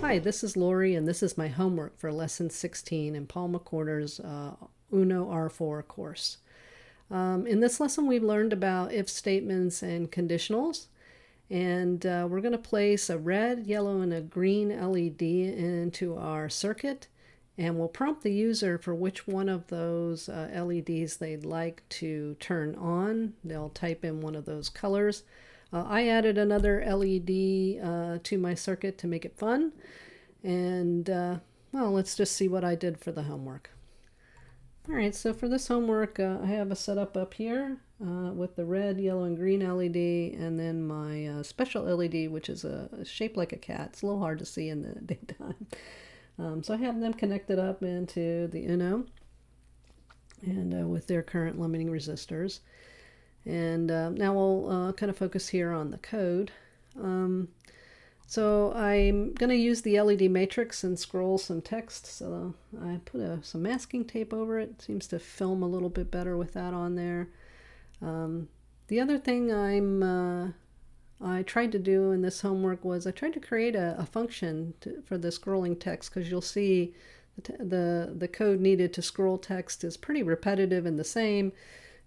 Hi, this is Lori, and this is my homework for Lesson 16 in Paul McWhorter's Uno R4 course. In this lesson, we've learned about if statements and conditionals, and we're going to place a red, yellow, and a green LED into our circuit, and we'll prompt the user for which one of those LEDs they'd like to turn on. They'll type in one of those colors. I added another LED to my circuit to make it fun. And, well, let's just see what I did for the homework. All right, so for this homework, I have a setup up here with the red, yellow, and green LED, and then my special LED, which is shaped like a cat. It's a little hard to see in the daytime. So I have them connected up into the Uno and with their current limiting resistors. And now we'll kind of focus here on the code. So I'm going to use the LED matrix and scroll some text. So I put some masking tape over it. Seems to film a little bit better with that on there. The other thing I tried to do in this homework was I tried to create a function for the scrolling text, because you'll see the code needed to scroll text is pretty repetitive and the same.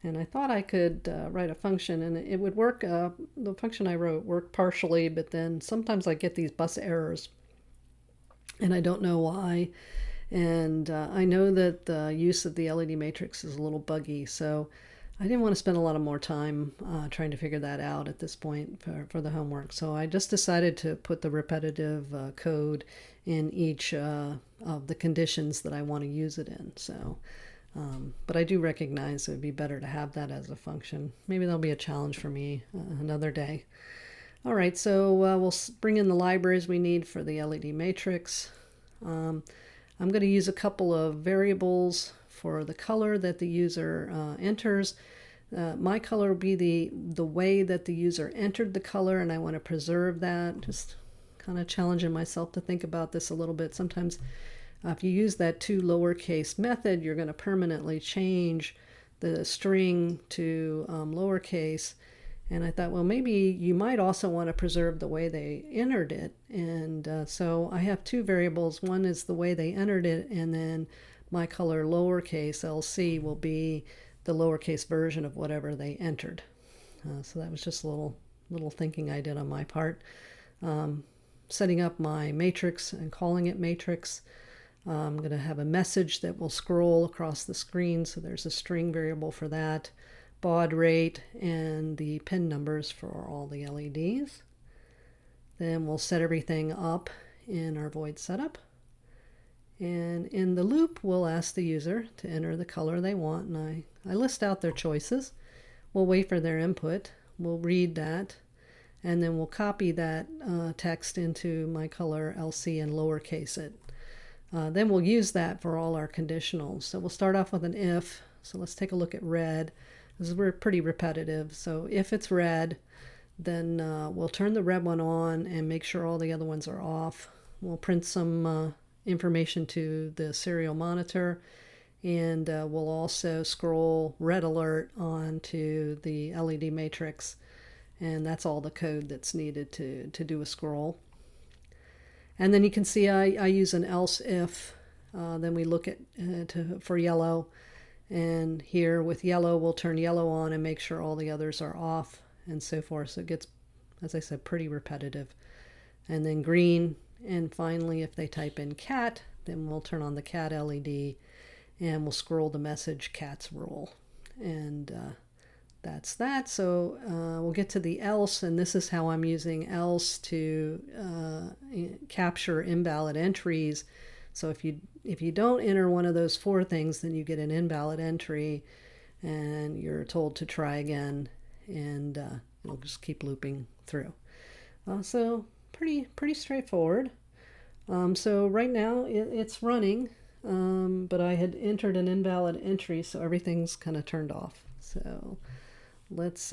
And I thought I could write a function, and it would work. The function I wrote worked partially, but then sometimes I get these bus errors, and I don't know why. And I know that the use of the LED matrix is a little buggy, so I didn't want to spend a lot of more time trying to figure that out at this point for the homework. So I just decided to put the repetitive code in each of the conditions that I want to use it in. So. But I do recognize it would be better to have that as a function. Maybe there'll be a challenge for me another day. All right, so we'll bring in the libraries we need for the LED matrix. I'm going to use a couple of variables for the color that the user enters. My color will be the way that the user entered the color, and I want to preserve that. Just kind of challenging myself to think about this a little bit. Sometimes if you use that to lowercase method, you're going to permanently change the string to lowercase. And I thought, well, maybe you might also want to preserve the way they entered it. And so I have two variables. One is the way they entered it, and then my color lowercase LC will be the lowercase version of whatever they entered. So that was just a little thinking I did on my part. Setting up my matrix and calling it matrix. I'm going to have a message that will scroll across the screen, so there's a string variable for that, baud rate, and the pin numbers for all the LEDs. Then we'll set everything up in our void setup. And in the loop, we'll ask the user to enter the color they want, and I list out their choices. We'll wait for their input. We'll read that, and then we'll copy that text into my color LC and lowercase it. Then we'll use that for all our conditionals. So we'll start off with an if. So let's take a look at red. This is pretty repetitive. So if it's red, then we'll turn the red one on and make sure all the other ones are off. We'll print some information to the serial monitor, and we'll also scroll red alert onto the LED matrix. And that's all the code that's needed to do a scroll. And then you can see I use an else if. Then we look at for yellow. And here with yellow, we'll turn yellow on and make sure all the others are off and so forth. So it gets, as I said, pretty repetitive. And then green. And finally, if they type in cat, then we'll turn on the cat LED and we'll scroll the message cat's rule. And that's that. So we'll get to the else, and this is how I'm using else to capture invalid entries. So if you don't enter one of those four things, then you get an invalid entry, and you're told to try again, and it'll just keep looping through. So pretty straightforward. So right now it's running, but I had entered an invalid entry, so everything's kind of turned off. So let's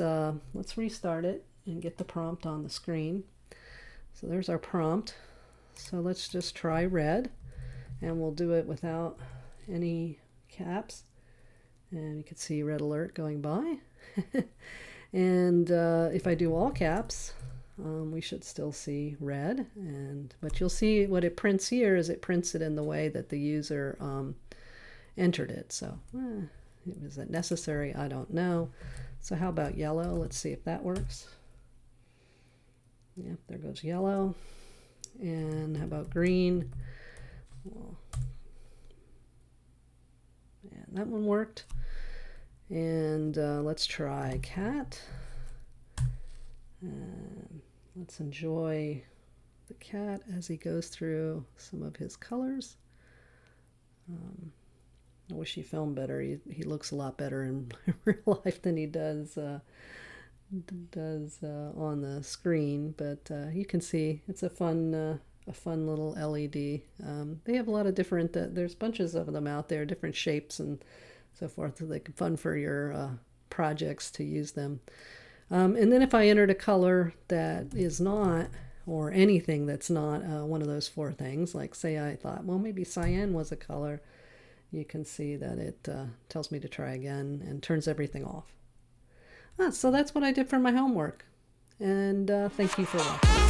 restart it and get the prompt on the screen. So there's our prompt. So let's just try red, and we'll do it without any caps. And you can see red alert going by. And if I do all caps, we should still see red. But you'll see what it prints here is it prints it in the way that the user entered it. So is that necessary? I don't know. So how about yellow? Let's see if that works. Yep, there goes yellow. And how about green? Well, and that one worked. And let's try cat. And let's enjoy the cat as he goes through some of his colors. I wish he filmed better. He looks a lot better in real life than he does on the screen. But you can see it's a fun little LED. They have a lot of different. There's bunches of them out there, different shapes and so forth. So they're fun for your projects to use them. And then if I entered a color that is not, or anything that's not one of those four things, like say I thought, well, maybe cyan was a color, you can see that it tells me to try again and turns everything off. So that's what I did for my homework. And thank you for watching.